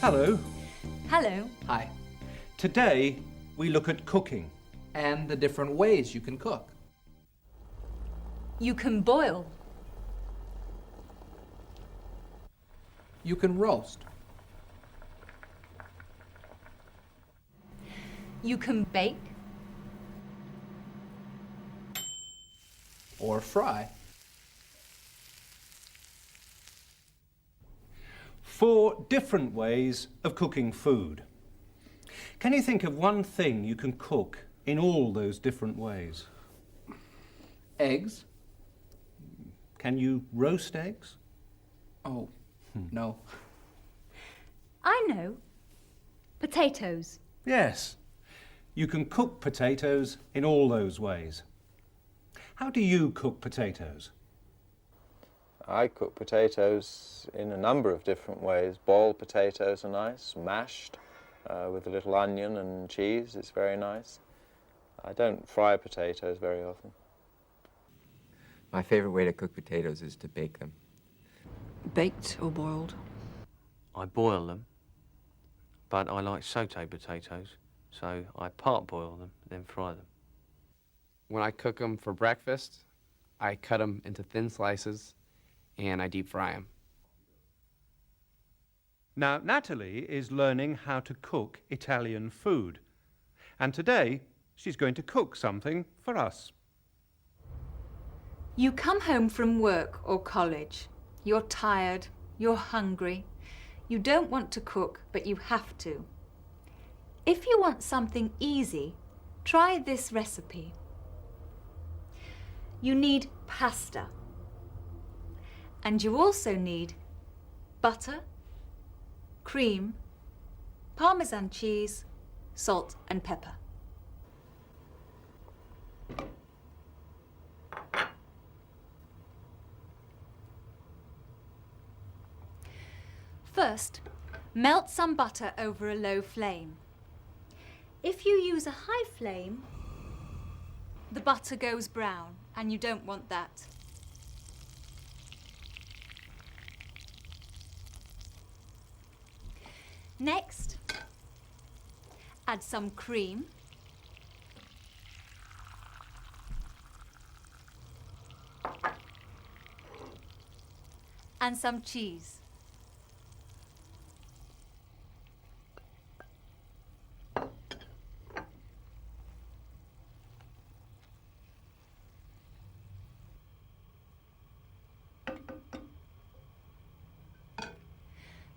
Hello. Hello. Hi. Today we look at cooking. And the different ways you can cook. You can boil. You can roast. You can bake. Or fry. 4 different ways of cooking food. Can you think of one thing you can cook in all those different ways? Eggs. Can you roast eggs? Oh, no. I know. Potatoes. Yes. You can cook potatoes in all those ways. How do you cook potatoes? I cook potatoes in a number of different ways. Boiled potatoes are nice, mashed with a little onion and cheese, it's very nice. I don't fry potatoes very often. My favorite way to cook potatoes is to bake them. Baked or boiled? I boil them, but I like sauté potatoes, so I part boil them, then fry them. When I cook them for breakfast, I cut them into thin slices and I deep fry them. Now, Natalie is learning how to cook Italian food. And today, she's going to cook something for us. You come home from work or college. You're tired. You're hungry. You don't want to cook, but you have to. If you want something easy, try this recipe. You need pasta. And you also need butter, cream, Parmesan cheese, salt and pepper. First, melt some butter over a low flame. If you use a high flame, the butter goes brown, and you don't want that. Next, add some cream. And some cheese.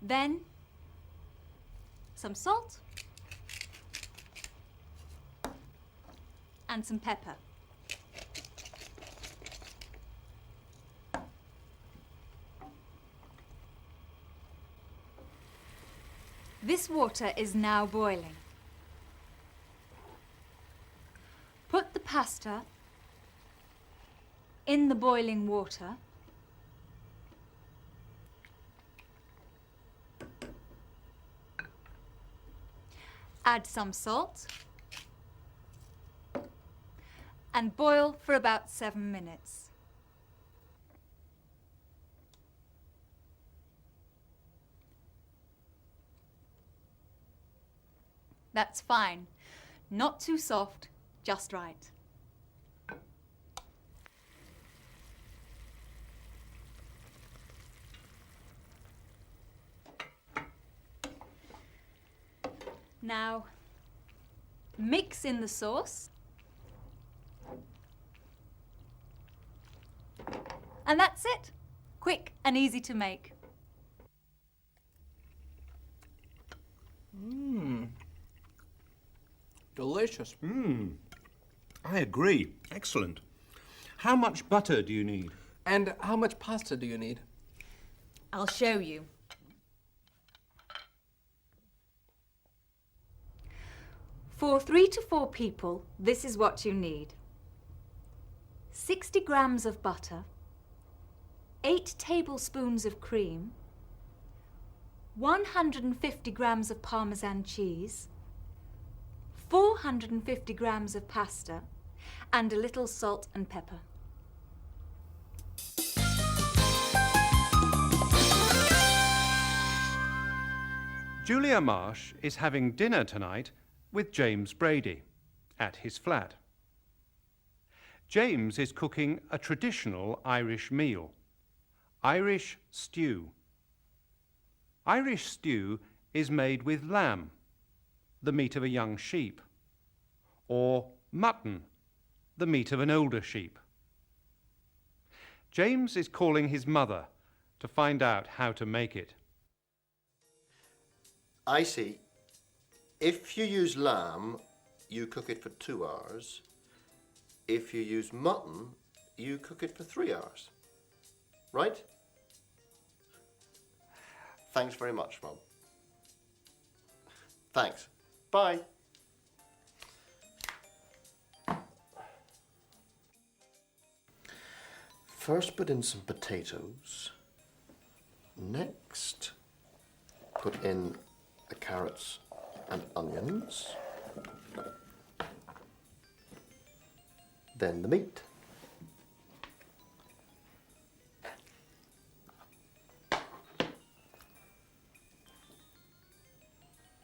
Then, some salt and some pepper. This water is now boiling. Put the pasta in the boiling water. Add some salt and boil for about 7 minutes. That's fine. Not too soft, just right. Now, mix in the sauce. And that's it. Quick and easy to make. Delicious. I agree. Excellent. How much butter do you need? And how much pasta do you need? I'll show you. For 3 to 4 people, this is what you need. 60 grams of butter, 8 tablespoons of cream, 150 grams of Parmesan cheese, 450 grams of pasta, and a little salt and pepper. Julia Marsh is having dinner tonight with James Brady at his flat. James is cooking a traditional Irish meal, Irish stew. Irish stew is made with lamb, the meat of a young sheep, or mutton, the meat of an older sheep. James is calling his mother to find out how to make it. I see. If you use lamb, you cook it for 2 hours. If you use mutton, you cook it for 3 hours. Right? Thanks very much, Mum. Thanks. Bye. First put in some potatoes. Next, put in the carrots and onions. Then the meat.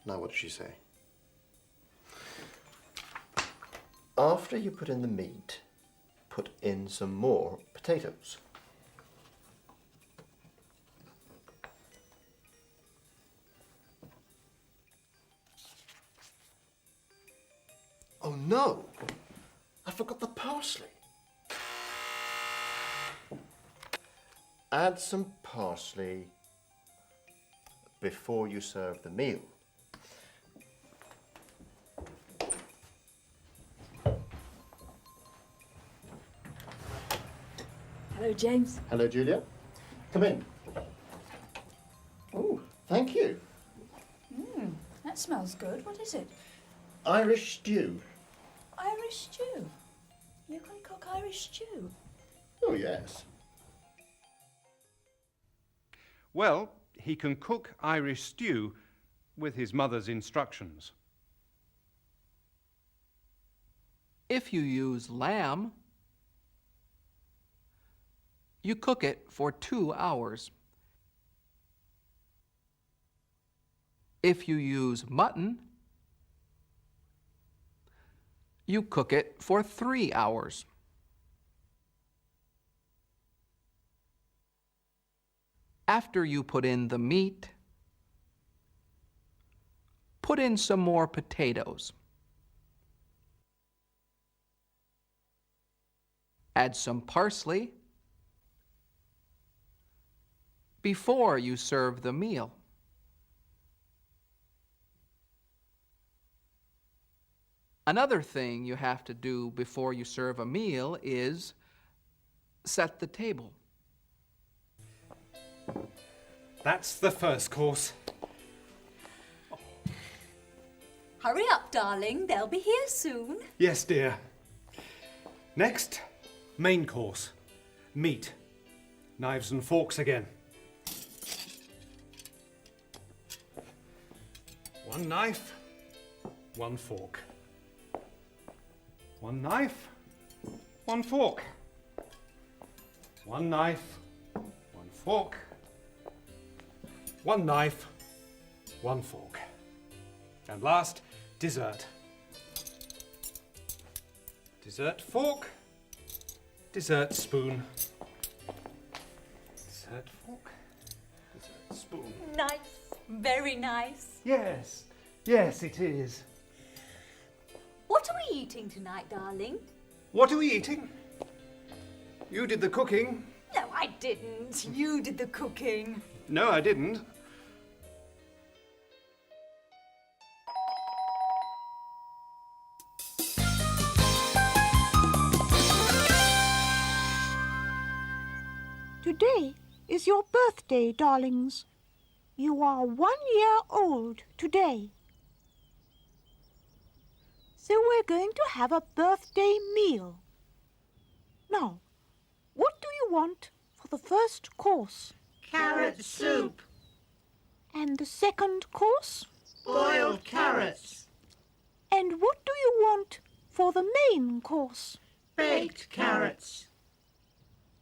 Now what does she say? After you put in the meat, put in some more potatoes. Oh no! I forgot the parsley. Add some parsley before you serve the meal. Hello, James. Hello, Julia. Come in. Oh, thank you. That smells good. What is it? Irish stew. Irish stew. You can cook Irish stew. Oh, yes. Well, he can cook Irish stew with his mother's instructions. If you use lamb, you cook it for 2 hours. If you use mutton, you cook it for 3 hours. After you put in the meat, put in some more potatoes. Add some parsley before you serve the meal. Another thing you have to do before you serve a meal is set the table. That's the first course. Hurry up, darling. They'll be here soon. Yes, dear. Next, main course. Meat. Knives and forks again. One knife, one fork. One knife, one fork. One knife, one fork. One knife, one fork. And last, dessert. Dessert fork, dessert spoon. Dessert fork, dessert spoon. Nice. Very nice. Yes, yes it is. What are we eating tonight, darling? What are we eating? You did the cooking. No, I didn't. You did the cooking. No, I didn't. Today is your birthday, darlings. You are 1 year old today. So we're going to have a birthday meal. Now, what do you want for the first course? Carrot soup. And the second course? Boiled carrots. And what do you want for the main course? Baked carrots.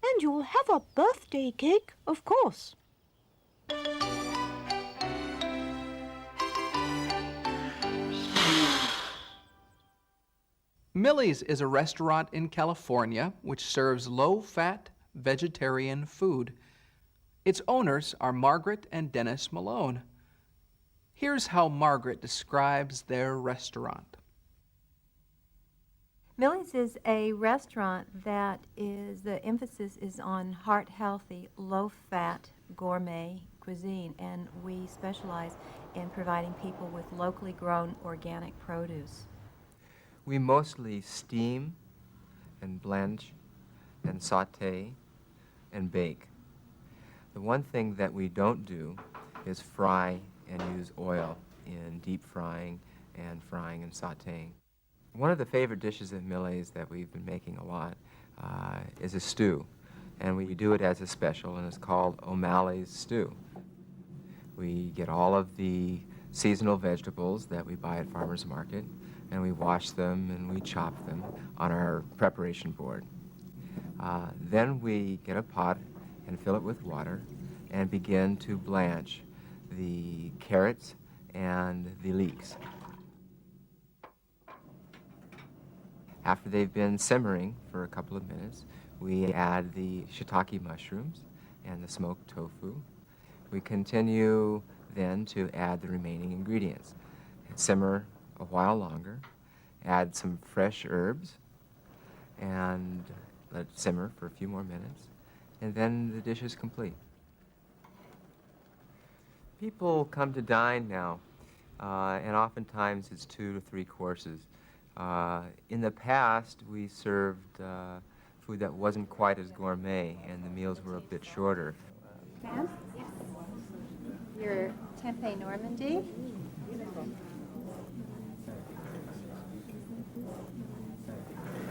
And you'll have a birthday cake, of course. Millie's is a restaurant in California which serves low-fat vegetarian food. Its owners are Margaret and Dennis Malone. Here's how Margaret describes their restaurant. Millie's is a restaurant that the emphasis is on heart-healthy, low-fat, gourmet cuisine, and we specialize in providing people with locally grown organic produce. We mostly steam and blanch and saute and bake. The one thing that we don't do is fry and use oil in deep frying and sauteing. One of the favorite dishes at Millie's that we've been making a lot is a stew, and we do it as a special, and it's called O'Malley's Stew. We get all of the seasonal vegetables that we buy at farmers market, and we wash them and we chop them on our preparation board. Then we get a pot and fill it with water and begin to blanch the carrots and the leeks. After they've been simmering for a couple of minutes, we add the shiitake mushrooms and the smoked tofu. We continue then to add the remaining ingredients. Simmer a while longer, add some fresh herbs, and let it simmer for a few more minutes, and then the dish is complete. People come to dine now, and oftentimes it's 2 to 3 courses. In the past, we served food that wasn't quite as gourmet, and the meals were a bit shorter. Ma'am? Your tempeh Normandy.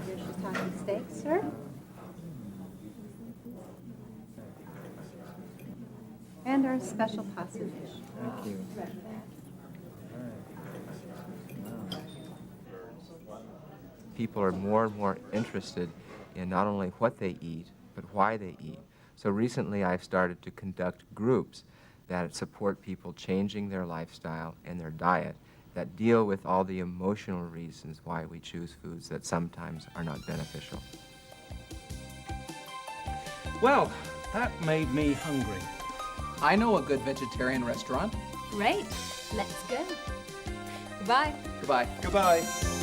Your shiitake steak, sir. And our special pasta dish. Thank you. People are more and more interested in not only what they eat, but why they eat. So recently I've started to conduct groups that support people changing their lifestyle and their diet, that deal with all the emotional reasons why we choose foods that sometimes are not beneficial. Well, that made me hungry. I know a good vegetarian restaurant. Great. Let's go. Goodbye. Goodbye. Goodbye.